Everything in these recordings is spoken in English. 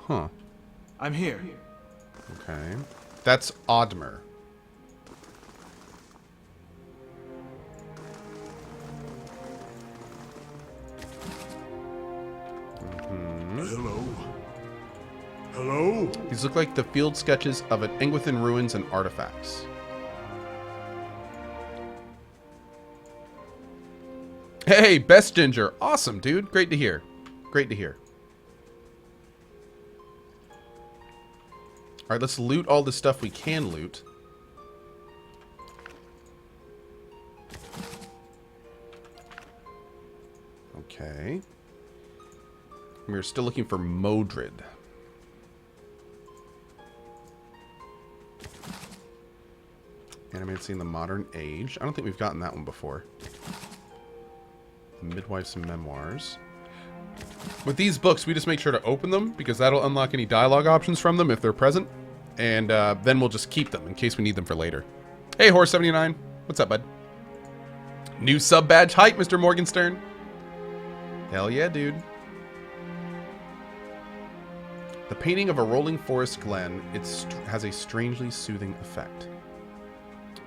Huh. I'm here. Okay. That's Audmer. Hello. Hello? These look like the field sketches of an Engwithan ruins and artifacts. Hey, Best Ginger. Awesome, dude. Great to hear. Great to hear. All right, let's loot all the stuff we can loot. Okay. We're still looking for Mordred. Animated in the modern age. I don't think we've gotten that one before. The Midwife's Memoirs. With these books, we just make sure to open them because that'll unlock any dialogue options from them if they're present. And then we'll just keep them in case we need them for later. Hey, Horse79. What's up, bud? New sub badge height, Mr. Morgenstern. Hell yeah, dude. The painting of a rolling forest glen, it has a strangely soothing effect.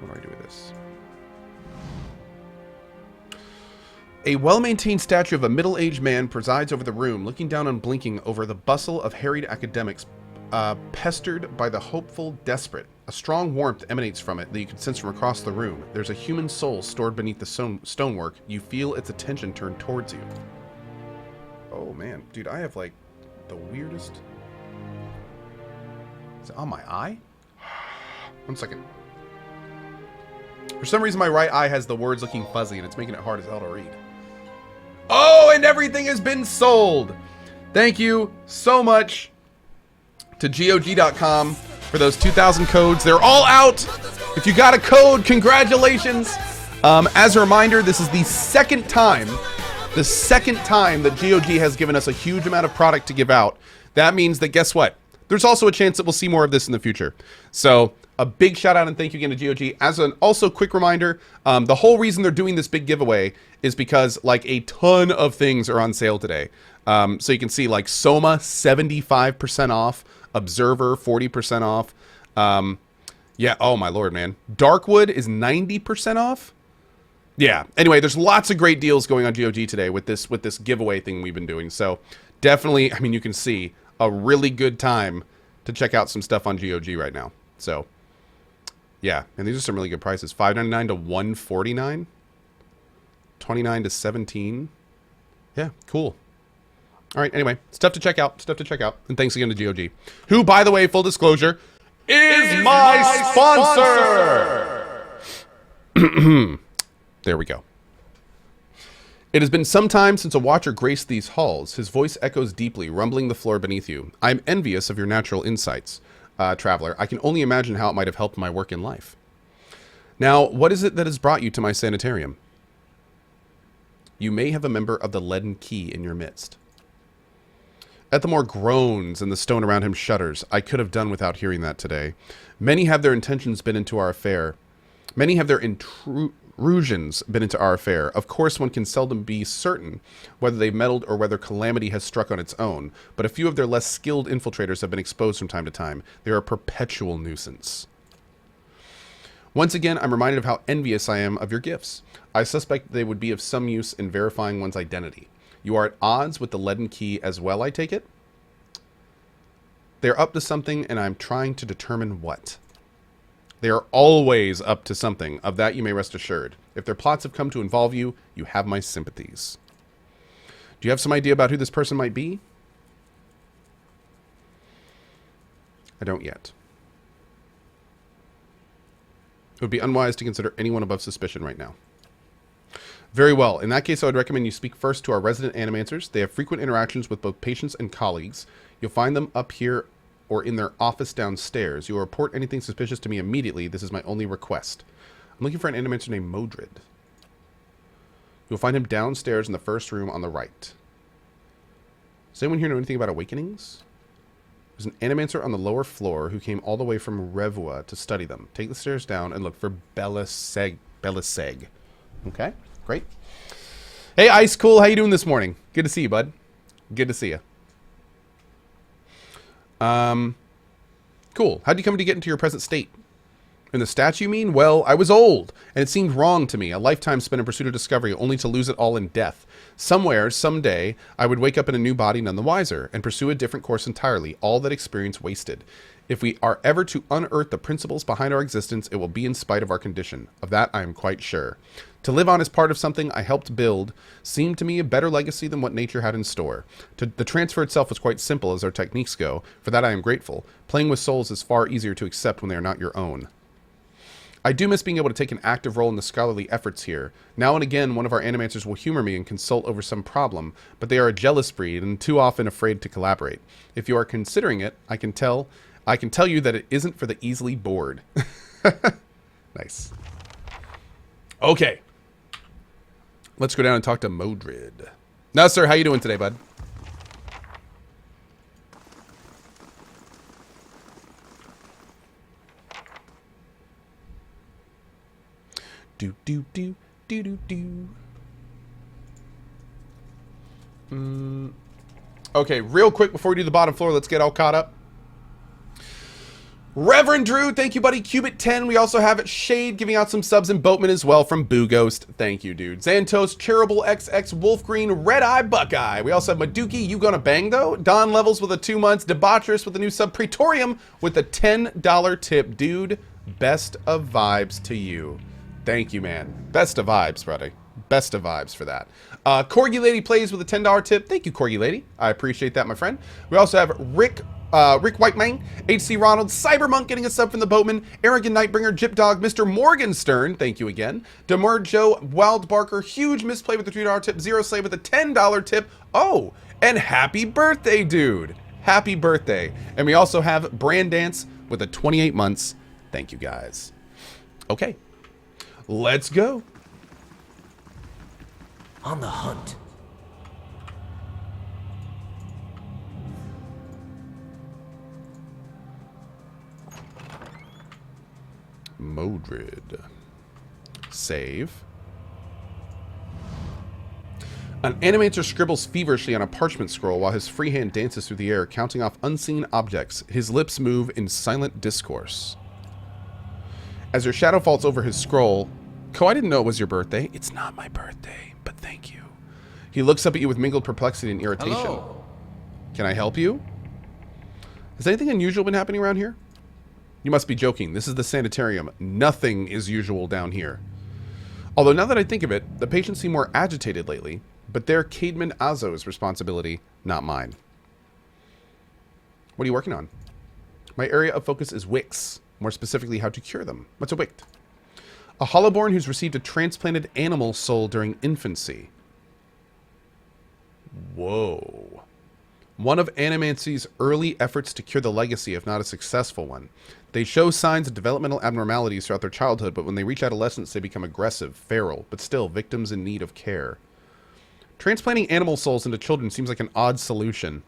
What do I do with this? A well-maintained statue of a middle-aged man presides over the room, looking down and blinking over the bustle of harried academics, pestered by the hopeful desperate. A strong warmth emanates from it that you can sense from across the room. There's a human soul stored beneath the stonework. You feel its attention turned towards you. Oh, man. Dude, I have, like, the weirdest... Is it on my eye? 1 second. For some reason, my right eye has the words looking fuzzy, and it's making it hard as hell to read. Oh, and everything has been sold! Thank you so much to GOG.com for those 2,000 codes. They're all out! If you got a code, congratulations! As a reminder, this is the second time that GOG has given us a huge amount of product to give out. That means that, guess what? There's also a chance that we'll see more of this in the future. So, a big shout out and thank you again to GOG. As an also quick reminder, the whole reason they're doing this big giveaway is because like a ton of things are on sale today. So you can see like Soma 75% off, Observer 40% off. Yeah, oh my lord, man. Darkwood is 90% off. Yeah. Anyway, there's lots of great deals going on GOG today with this giveaway thing we've been doing. So definitely, I mean, you can see a really good time to check out some stuff on GOG right now. So yeah, and these are some really good prices. $5.99 to $149. $29 to $17. Yeah, cool. All right, anyway, stuff to check out. Stuff to check out. And thanks again to GOG. Who, by the way, full disclosure, is my sponsor! There we go. It has been some time since a watcher graced these halls. His voice echoes deeply, rumbling the floor beneath you. I am envious of your natural insights. Traveler, I can only imagine how it might have helped my work in life. Now, what is it that has brought you to my sanitarium? You may have a member of the Leaden Key in your midst. Ethelmore groans and the stone around him shudders. I could have done without hearing that today. Many have their intentions been into our affair. Many have their intrusions been into our affair. Of course, one can seldom be certain whether they've meddled or whether calamity has struck on its own, but a few of their less skilled infiltrators have been exposed from time to time. They are a perpetual nuisance. Once again, I'm reminded of how envious I am of your gifts. I suspect they would be of some use in verifying one's identity. You are at odds with the Leaden Key as well, I take it? They're up to something, and I'm trying to determine what. They are always up to something. Of that you may rest assured. If their plots have come to involve you, you have my sympathies. Do you have some idea about who this person might be? I don't yet. It would be unwise to consider anyone above suspicion right now. Very well. In that case, I would recommend you speak first to our resident animancers. They have frequent interactions with both patients and colleagues. You'll find them up here or in their office downstairs. You will report anything suspicious to me immediately. This is my only request. I'm looking for an animator named Mordred. You'll find him downstairs in the first room on the right. Does anyone here know anything about awakenings? There's an animator on the lower floor who came all the way from Revua to study them. Take the stairs down and look for Beliseg. Okay, great. Hey, Ice Cool, how you doing this morning? Good to see you, bud. Good to see you. Cool. How'd you come to get into your present state? In the statue, you mean? Well, I was old, and it seemed wrong to me. A lifetime spent in pursuit of discovery, only to lose it all in death. Somewhere, someday, I would wake up in a new body none the wiser, and pursue a different course entirely, all that experience wasted. If we are ever to unearth the principles behind our existence, it will be in spite of our condition. Of that I am quite sure. To live on as part of something I helped build seemed to me a better legacy than what nature had in store. The transfer itself was quite simple as our techniques go. For that I am grateful. Playing with souls is far easier to accept when they are not your own. I do miss being able to take an active role in the scholarly efforts here. Now and again, one of our animators will humor me and consult over some problem, but they are a jealous breed and too often afraid to collaborate. If you are considering it, I can tell you that it isn't for the easily bored. Nice. Okay. Let's go down and talk to Mordred. Now, sir, how you doing today, bud? Do do do do do do. Okay, real quick before we do the bottom floor, let's get all caught up. Reverend Drew, thank you, buddy. Cubit 10. We also have Shade giving out some subs, and Boatman as well from Boo Ghost. Thank you, dude. Xantos, Cherubble XX, Wolf Green, Red Eye Buckeye. We also have Maduki, You Gonna Bang Though? Don Levels with a 2 months. Debaucherous with a new sub. Praetorium with a $10 tip. Dude, best of vibes to you. Thank you, man. Best of vibes, buddy. Best of vibes for that. Corgi Lady plays with a $10 tip. Thank you, Corgi Lady. I appreciate that, my friend. We also have Rick Whitemane, HC Ronald, Cybermonk getting a sub from the Boatman, Arrogant Nightbringer, Jip Dog, Mr. Morgenstern, thank you again. Demur Joe, Wild Barker, huge misplay with the $2 tip, Zero Slave with a $10 tip. Oh, and happy birthday, dude. Happy birthday. And we also have Brand Dance with a 28 months. Thank you, guys. Okay. Let's go. On the hunt. Mordred. Save. An animator scribbles feverishly on a parchment scroll while his free hand dances through the air, counting off unseen objects. His lips move in silent discourse. As your shadow falls over his scroll, Cohh, I didn't know it was your birthday. It's not my birthday, but thank you. He looks up at you with mingled perplexity and irritation. Hello. Can I help you? Has anything unusual been happening around here? You must be joking. This is the Sanitarium. Nothing is usual down here. Although now that I think of it, the patients seem more agitated lately, but they're Caedmon Azo's responsibility, not mine. What are you working on? My area of focus is wicks. More specifically, how to cure them. What's a wict? A hollowborn who's received a transplanted animal soul during infancy. Whoa. One of Animancy's early efforts to cure the legacy, if not a successful one. They show signs of developmental abnormalities throughout their childhood, but when they reach adolescence, they become aggressive, feral, but still victims in need of care. Transplanting animal souls into children seems like an odd solution.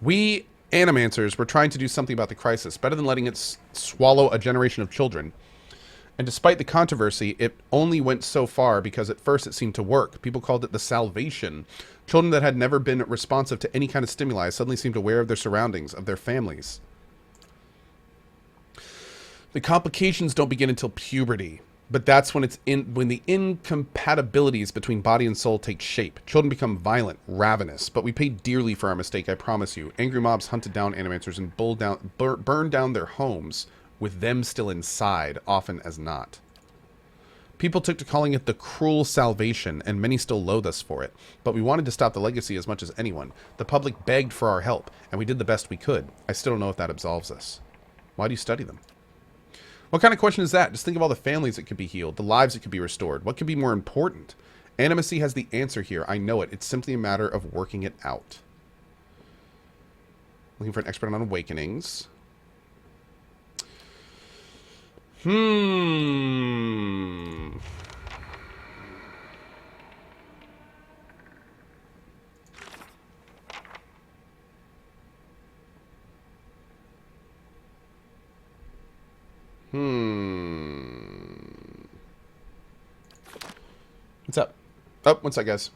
We Animancers were trying to do something about the crisis, better than letting it swallow a generation of children. And despite the controversy, it only went so far because at first it seemed to work. People called it the salvation. Children that had never been responsive to any kind of stimuli suddenly seemed aware of their surroundings, of their families. The complications don't begin until puberty, but that's when when the incompatibilities between body and soul take shape. Children become violent, ravenous, but we paid dearly for our mistake, I promise you. Angry mobs hunted down Animancers and burned down their homes, with them still inside, often as not. People took to calling it the cruel salvation, and many still loathe us for it. But we wanted to stop the legacy as much as anyone. The public begged for our help, and we did the best we could. I still don't know if that absolves us. Why do you study them? What kind of question is that? Just think of all the families that could be healed, the lives that could be restored. What could be more important? Animacy has the answer here. I know it. It's simply a matter of working it out. Looking for an expert on awakenings. What's up? Oh, one sec, guys.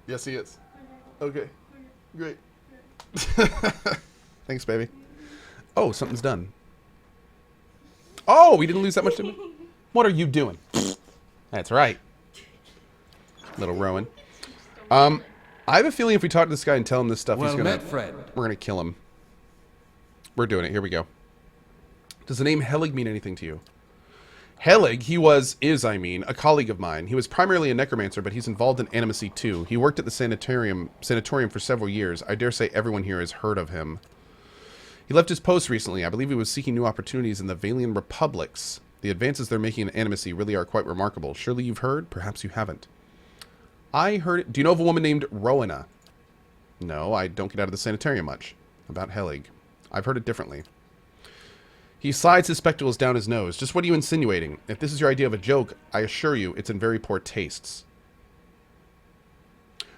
Yes, he is. Okay. Great. Thanks, baby. Oh, something's done. Oh, we didn't lose that much time. What are you doing? That's right. Little Rowan. I have a feeling if we talk to this guy and tell him this stuff, Well he's gonna... met, friend. We're gonna kill him. We're doing it. Here we go. Does the name Helig mean anything to you? Helig, a colleague of mine. He was primarily a necromancer, but he's involved in animacy too. He worked at the Sanitarium for several years. I dare say everyone here has heard of him. He left his post recently. I believe he was seeking new opportunities in the Valian Republics. The advances they're making in animacy really are quite remarkable. Surely you've heard? Perhaps you haven't. I heard it. Do you know of a woman named Rowena? No, I don't get out of the Sanitarium much. About Helig. I've heard it differently. He slides his spectacles down his nose. Just what are you insinuating? If this is your idea of a joke, I assure you it's in very poor tastes.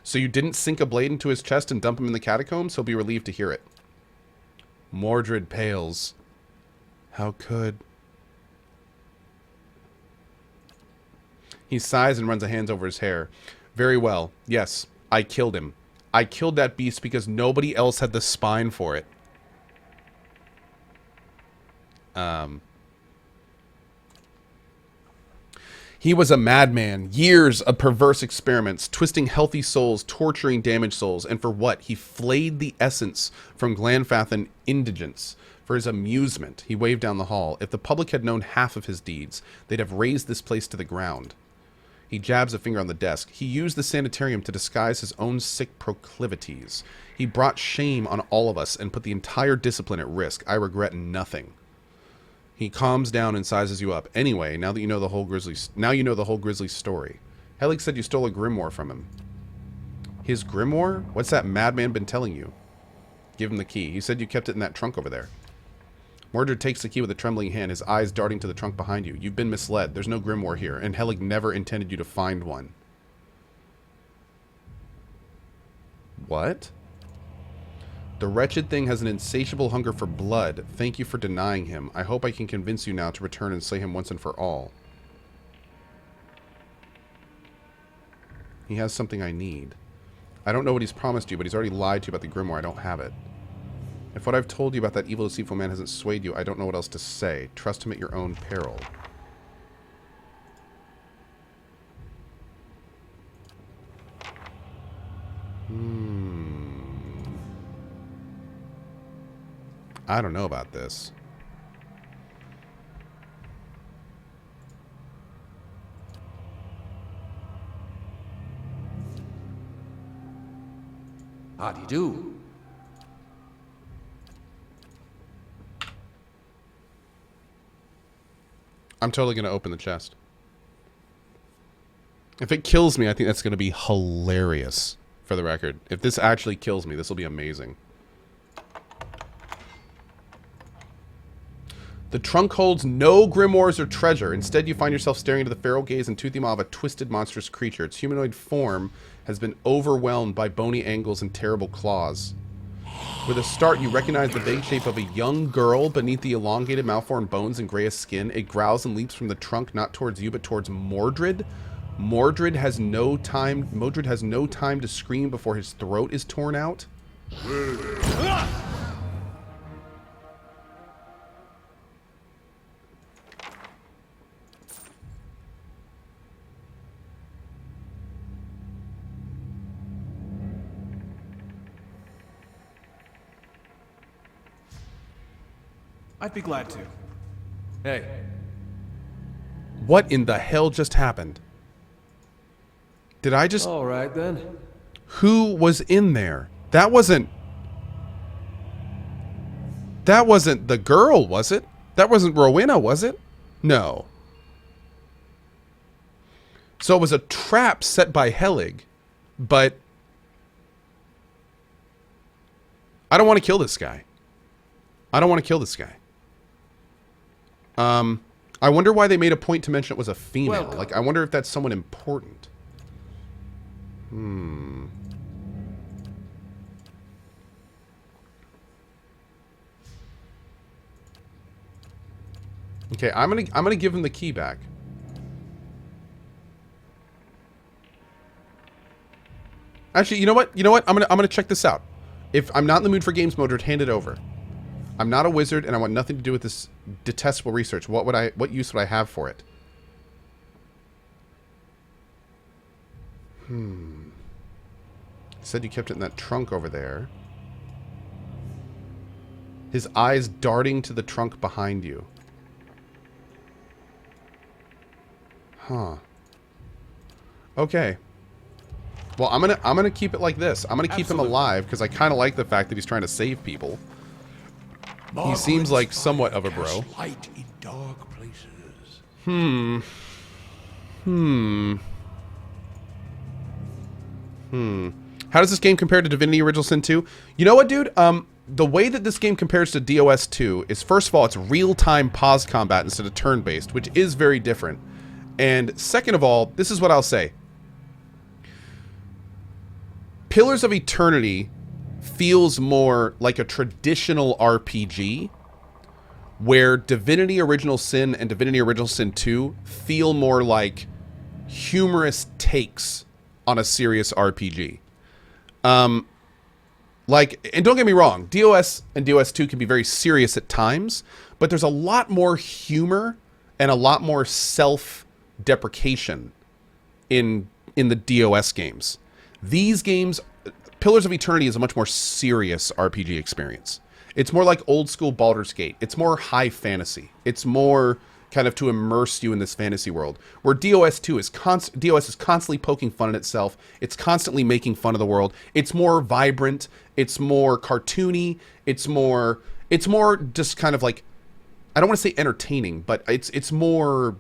So you didn't sink a blade into his chest and dump him in the catacombs? He'll be relieved to hear it. Mordred pales. How could... He sighs and runs a hand over his hair. Very well. Yes, I killed him. I killed that beast because nobody else had the spine for it. He was a madman. Years of perverse experiments, twisting healthy souls, torturing damaged souls. And for what? He flayed the essence from Glanfathan indigents. For his amusement, he waved down the hall. If the public had known half of his deeds, they'd have razed this place to the ground. He jabs a finger on the desk. He used the Sanitarium to disguise his own sick proclivities. He brought shame on all of us and put the entire discipline at risk. I regret nothing. He calms down and sizes you up. Anyway, now you know the whole grisly story. Helig said you stole a grimoire from him. His grimoire? What's that madman been telling you? Give him the key. He said you kept it in that trunk over there. Mordred takes the key with a trembling hand, his eyes darting to the trunk behind you. You've been misled. There's no grimoire here, and Helig never intended you to find one. What? The wretched thing has an insatiable hunger for blood. Thank you for denying him. I hope I can convince you now to return and slay him once and for all. He has something I need. I don't know what he's promised you, but he's already lied to you about the grimoire. I don't have it. If what I've told you about that evil, deceitful man hasn't swayed you, I don't know what else to say. Trust him at your own peril. I don't know about this. How do you do? I'm totally going to open the chest. If it kills me, I think that's going to be hilarious, for the record. If this actually kills me, this will be amazing. The trunk holds no grimoires or treasure. Instead, you find yourself staring into the feral gaze and toothy maw of a twisted, monstrous creature. Its humanoid form has been overwhelmed by bony angles and terrible claws. With a start, you recognize the vague shape of a young girl beneath the elongated, malformed bones and grayish skin. It growls and leaps from the trunk, not towards you, but towards Mordred. Mordred has no time to scream before his throat is torn out. I'd be glad to. Hey, What in the hell just happened? Did I just... all right then. Who was in there? That wasn't the girl, was it? That wasn't Rowena, was it? No. So it was a trap set by Helig, but I don't want to kill this guy. I don't want to kill this guy. I wonder why they made a point to mention it was a female. Welcome. Like, I wonder if that's someone important. Okay, I'm gonna give him the key back. Actually, you know what? You know what? I'm gonna check this out. If I'm not in the mood for games, Mordred, hand it over. I'm not a wizard, and I want nothing to do with this detestable research. What use would I have for it? Said you kept it in that trunk over there. His eyes darting to the trunk behind you. Huh. Okay. Well, I'm gonna keep it like this. I'm gonna keep him alive because I kind of like the fact that he's trying to save people. He seems like somewhat of a bro. Light in dark places. How does this game compare to Divinity Original Sin 2? You know what, dude? The way that this game compares to DOS 2 is, first of all, it's real-time pause combat instead of turn-based, which is very different. And second of all, this is what I'll say. Pillars of Eternity feels more like a traditional RPG, where Divinity Original Sin and Divinity Original Sin 2 feel more like humorous takes on a serious RPG. Like, and don't get me wrong, DOS and DOS 2 can be very serious at times, but there's a lot more humor and a lot more self-deprecation in the DOS games. These games, Pillars of Eternity is a much more serious RPG experience. It's more like old school Baldur's Gate. It's more high fantasy. It's more kind of to immerse you in this fantasy world. Where DOS 2 is DOS is constantly poking fun at itself. It's constantly making fun of the world. It's more vibrant. It's more cartoony. It's more just kind of like, I don't want to say entertaining, but it's more,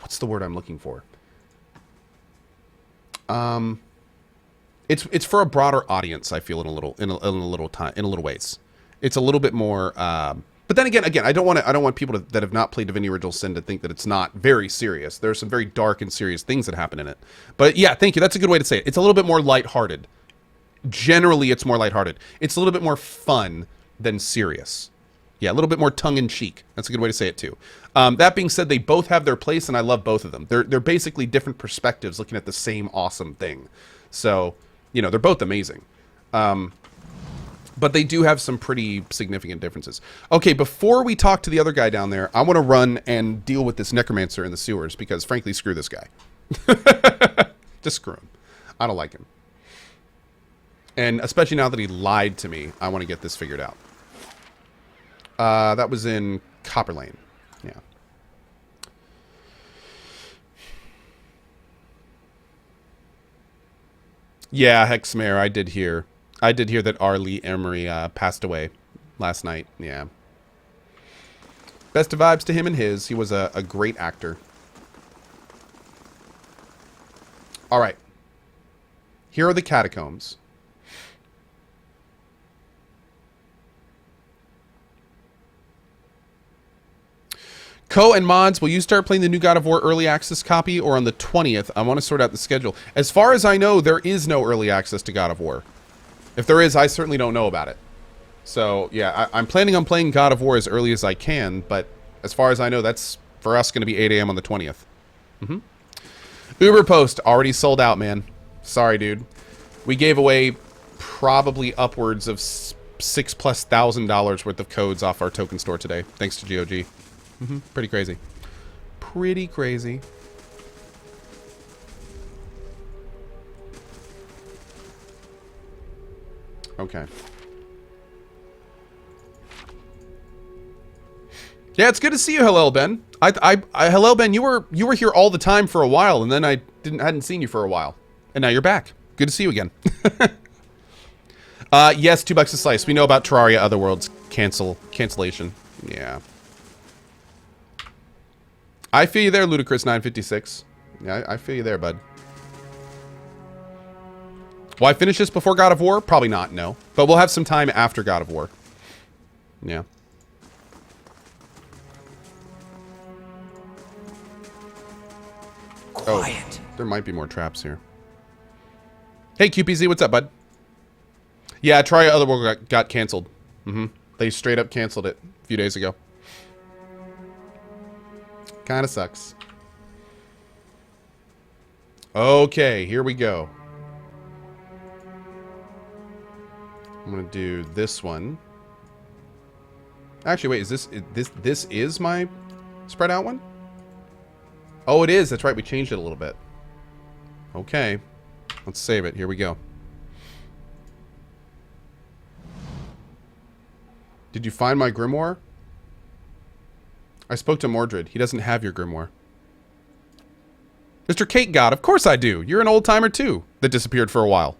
what's the word I'm looking for? It's for a broader audience. I feel in a little ways. It's a little bit more. But then again, I don't want people that have not played Divinity Original Sin to think that it's not very serious. There are some very dark and serious things that happen in it. But yeah, thank you. That's a good way to say it. It's a little bit more lighthearted. Generally, it's more lighthearted. It's a little bit more fun than serious. Yeah, a little bit more tongue-in-cheek. That's a good way to say it, too. That being said, they both have their place, and I love both of them. They're basically different perspectives looking at the same awesome thing. So, you know, they're both amazing. But they do have some pretty significant differences. Okay, before we talk to the other guy down there, I want to run and deal with this necromancer in the sewers, because, frankly, screw this guy. Just screw him. I don't like him. And especially now that he lied to me, I want to get this figured out. That was in Copper Lane. Yeah. Yeah, Hexmare, I did hear that Arlie Emery passed away last night. Yeah. Best of vibes to him and his. He was a great actor. All right. Here are the catacombs. Cohh and mods, will you start playing the new God of War early access copy or on the 20th? I want to sort out the schedule. As far as I know, there is no early access to God of War. If there is, I certainly don't know about it. So, yeah, I'm planning on playing God of War as early as I can, but as far as I know, that's, for us, going to be 8 a.m. on the 20th. Uber Post, already sold out, man. Sorry, dude. We gave away probably upwards of $6,000+ worth of codes off our token store today, thanks to GOG. Pretty crazy. Pretty crazy. Okay. Yeah, it's good to see you, Hillel Ben. Hillel Ben, you were here all the time for a while, and then I hadn't seen you for a while, and now you're back. Good to see you again. Yes, $2 a slice. We know about Terraria Otherworlds cancellation. Yeah. I feel you there, Ludicrous956. Yeah, I feel you there, bud. Will I finish this before God of War? Probably not, no. But we'll have some time after God of War. Yeah. Quiet. Oh, there might be more traps here. Hey, QPZ, what's up, bud? Yeah, Terraria Otherworld got canceled. They straight up canceled it a few days ago. Kind of sucks. Okay, here we go. I'm gonna do this one. Actually, wait, is this is my spread out one? Oh, it is. That's right. We changed it a little bit. Okay. Let's save it. Here we go. Did you find my grimoire? I spoke to Mordred. He doesn't have your grimoire. Mr. Cake God, of course I do. You're an old timer too that disappeared for a while.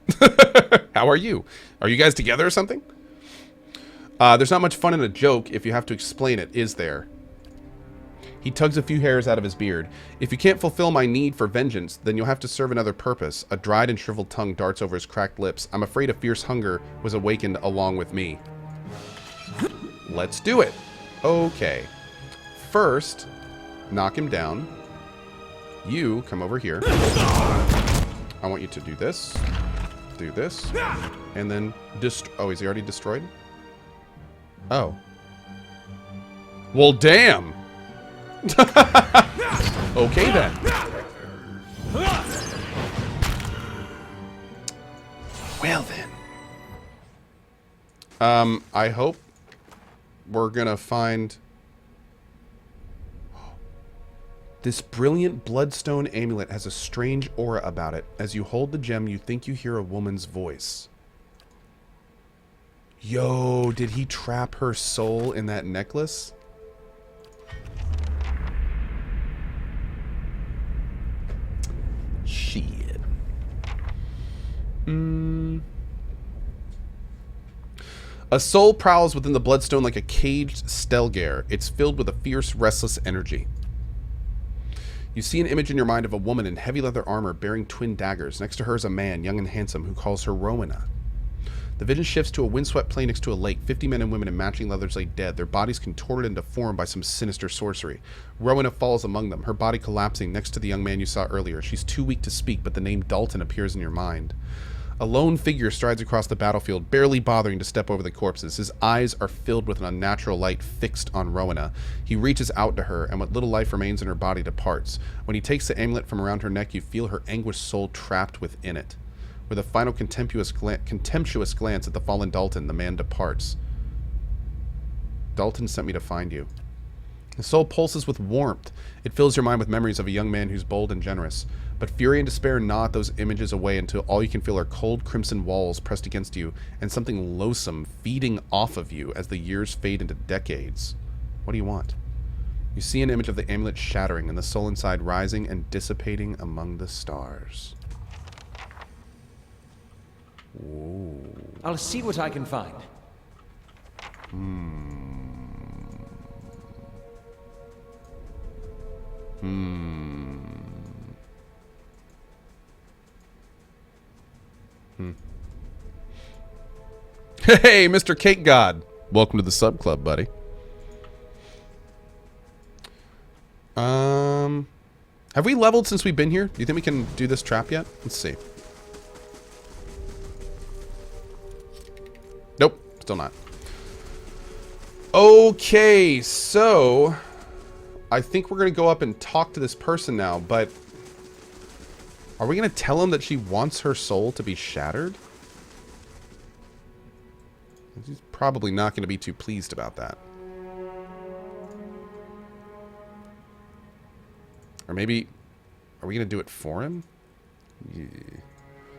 How are you? Are you guys together or something? There's not much fun in a joke if you have to explain it, is there? He tugs a few hairs out of his beard. If you can't fulfill my need for vengeance, then you'll have to serve another purpose. A dried and shriveled tongue darts over his cracked lips. I'm afraid a fierce hunger was awakened along with me. Let's do it. Okay. First, knock him down. You come over here. I want you to do this. Do this. And then oh, is he already destroyed? Oh. Well, damn. Okay, then. Well, then. I hope we're gonna find... This brilliant bloodstone amulet has a strange aura about it. As you hold the gem, you think you hear a woman's voice. Yo, did he trap her soul in that necklace? Shit. A soul prowls within the bloodstone like a caged stelgare. It's filled with a fierce, restless energy. You see an image in your mind of a woman in heavy leather armor bearing twin daggers. Next to her is a man, young and handsome, who calls her Rowena. The vision shifts to a windswept plain next to a lake. 50 men and women in matching leathers lay dead, their bodies contorted into form by some sinister sorcery. Rowena falls among them, her body collapsing next to the young man you saw earlier. She's too weak to speak, but the name Dalton appears in your mind. A lone figure strides across the battlefield, barely bothering to step over the corpses. His eyes are filled with an unnatural light fixed on Rowena. He reaches out to her, and what little life remains in her body departs. When he takes the amulet from around her neck, you feel her anguished soul trapped within it. With a final contemptuous glance at the fallen Dalton, the man departs. Dalton sent me to find you. The soul pulses with warmth. It fills your mind with memories of a young man who's bold and generous. But fury and despair gnaw those images away until all you can feel are cold crimson walls pressed against you and something loathsome feeding off of you as the years fade into decades. What do you want? You see an image of the amulet shattering and the soul inside rising and dissipating among the stars. Whoa. I'll see what I can find. Hey, Mr. Cake God. Welcome to the sub club, buddy. Have we leveled since we've been here? Do you think we can do this trap yet? Let's see. Nope, still not. Okay, so I think we're going to go up and talk to this person now, but are we going to tell him that she wants her soul to be shattered? He's probably not going to be too pleased about that. Or maybe, are we going to do it for him? Yeah.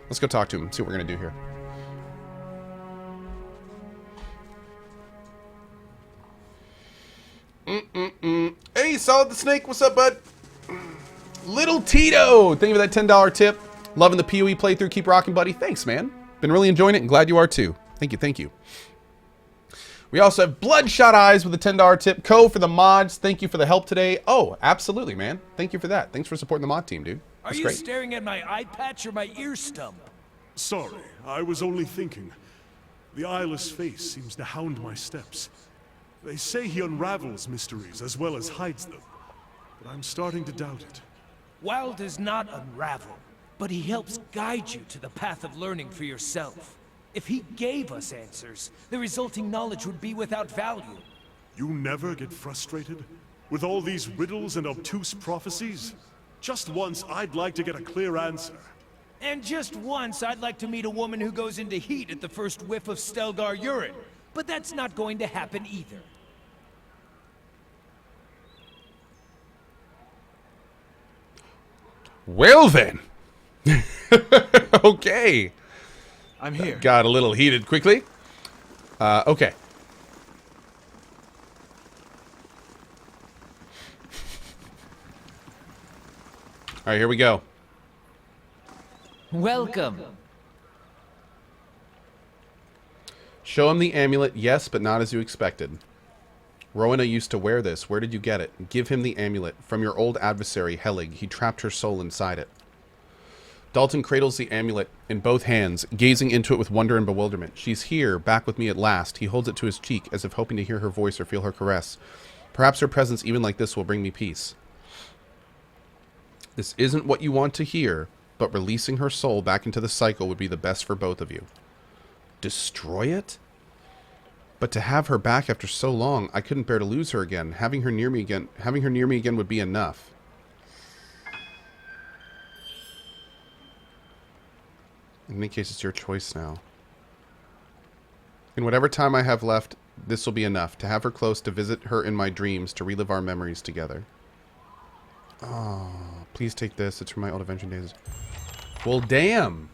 Let's go talk to him, see what we're going to do here. Hey, Solid the Snake, what's up, bud? Little Tito, thank you for that $10 tip. Loving the PoE playthrough. Keep rocking, buddy. Thanks, man. Been really enjoying it and glad you are too. Thank you, thank you. We also have Bloodshot Eyes with a $10 tip. Cohh for the mods. Thank you for the help today. Oh, absolutely, man. Thank you for that. Thanks for supporting the mod team, dude. That's Are you great. staring at my eye patch or my ear stump? Sorry, I was only thinking. The eyeless face seems to hound my steps. They say he unravels mysteries as well as hides them, but I'm starting to doubt it. Wild does not unravel, but he helps guide you to the path of learning for yourself. If he gave us answers, the resulting knowledge would be without value. You never get frustrated? With all these riddles and obtuse prophecies? Just once, I'd like to get a clear answer. And just once, I'd like to meet a woman who goes into heat at the first whiff of Stelgar urine. But that's not going to happen either. Well then. Okay. I'm here. Got a little heated quickly. Okay. All right, here we go. Welcome. Show him the amulet, yes, but not as you expected. Rowena used to wear this. Where did you get it? Give him the amulet. From your old adversary, Helig. He trapped her soul inside it. Dalton cradles the amulet in both hands, gazing into it with wonder and bewilderment. She's here, back with me at last. He holds it to his cheek, as if hoping to hear her voice or feel her caress. Perhaps her presence, even like this, will bring me peace. This isn't what you want to hear, but releasing her soul back into the cycle would be the best for both of you. Destroy it? But to have her back after so long, I couldn't bear to lose her again. Having her near me again would be enough. In any case, it's your choice now. In whatever time I have left, this will be enough. To have her close, to visit her in my dreams, to relive our memories together. Oh, please take this. It's from my old adventure days. Well, damn.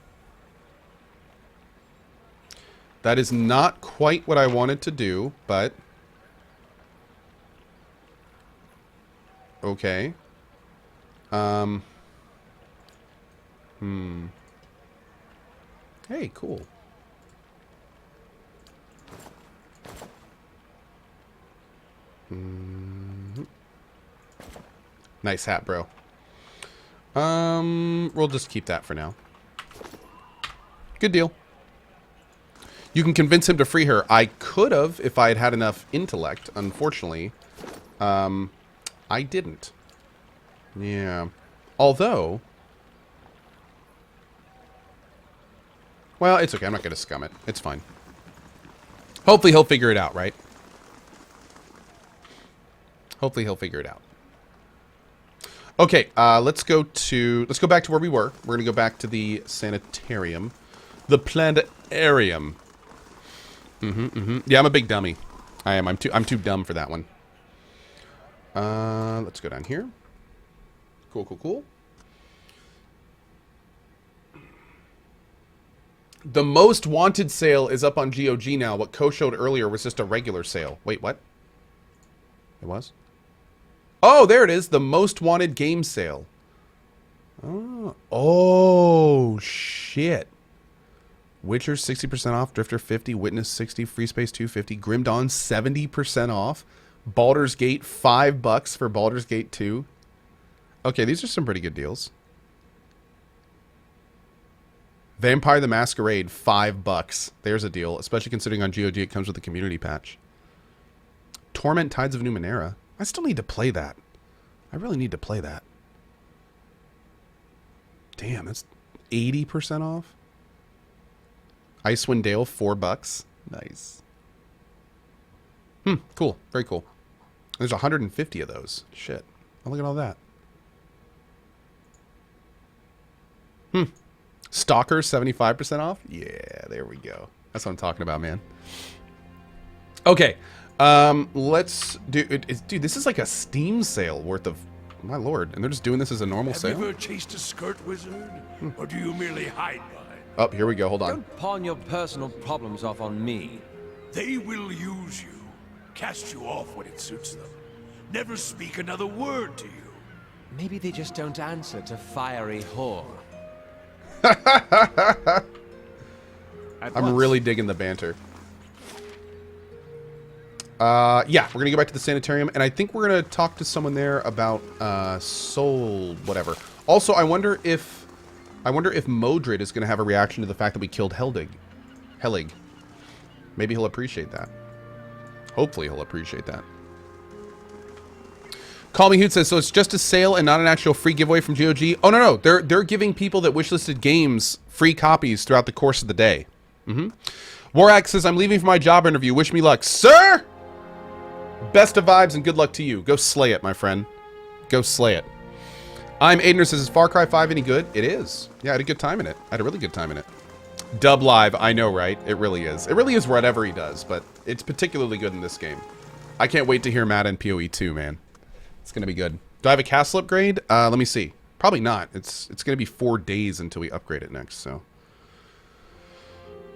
That is not quite what I wanted to do, but... okay. Hey, cool. Nice hat, bro. We'll just keep that for now. Good deal. You can convince him to free her. I could have if I had had enough intellect. Unfortunately, I didn't. Yeah. Although... well, it's okay. I'm not going to scum it. It's fine. Hopefully he'll figure it out, right? Hopefully he'll figure it out. Okay, let's go back to where we were. We're going to go back to the Sanitarium. The Planetarium. Yeah, I'm a big dummy. I am. I'm too dumb for that one. Let's go down here. Cool. The most wanted sale is up on GOG now. What Cohh showed earlier was just a regular sale. Wait, what? It was? Oh, there it is. The most wanted game sale. Oh shit. Witcher 60% off, Drifter 50, Witness 60, Free Space 250, Grim Dawn 70% off, Baldur's Gate $5 for Baldur's Gate 2. Okay, these are some pretty good deals. Vampire the Masquerade $5. There's a deal, especially considering on GOG it comes with a community patch. Torment Tides of Numenera. I still need to play that. I really need to play that. Damn, that's 80% off. Icewind Dale $4. Nice. Cool. Very cool. There's 150 of those. Shit. Oh, look at all that. Stalker 75% off? Yeah, there we go. That's what I'm talking about, man. Okay. Let's do it. Dude, this is like a Steam sale worth of... my lord. And they're just doing this as a normal sale? Have you ever chased a skirt wizard? Or do you merely hide behind? Oh, here we go. Hold on. Don't pawn your personal problems off on me. They will use you, cast you off when it suits them. Never speak another word to you. Maybe they just don't answer to fiery whore. I'm really digging the banter. Yeah, we're gonna go back to the Sanitarium, and I think we're gonna talk to someone there about soul whatever. Also, I wonder if Mordred is gonna have a reaction to the fact that we killed Helig. Maybe he'll appreciate that. Hopefully he'll appreciate that. Call Me Hoot says, so it's just a sale and not an actual free giveaway from GOG? Oh, no. They're giving people that wishlisted games free copies throughout the course of the day. Warak says, I'm leaving for my job interview. Wish me luck. Sir! Best of vibes and good luck to you. Go slay it, my friend. Go slay it. I'm Aidner says, is Far Cry 5 any good? It is. Yeah, I had a good time in it. I had a really good time in it. Dub live, I know, right? It really is. It really is whatever he does, but it's particularly good in this game. I can't wait to hear Matt and PoE 2, man. It's going to be good. Do I have a castle upgrade? Let me see. Probably not. It's going to be 4 days until we upgrade it next, so.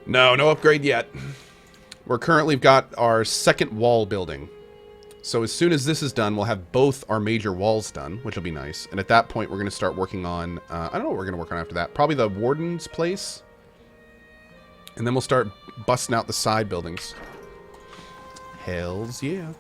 No upgrade yet. We're currently got our second wall building. So as soon as this is done, we'll have both our major walls done, which will be nice. And at that point, we're going to start working on, I don't know what we're going to work on after that. Probably the warden's place. And then we'll start busting out the side buildings. Hells yeah.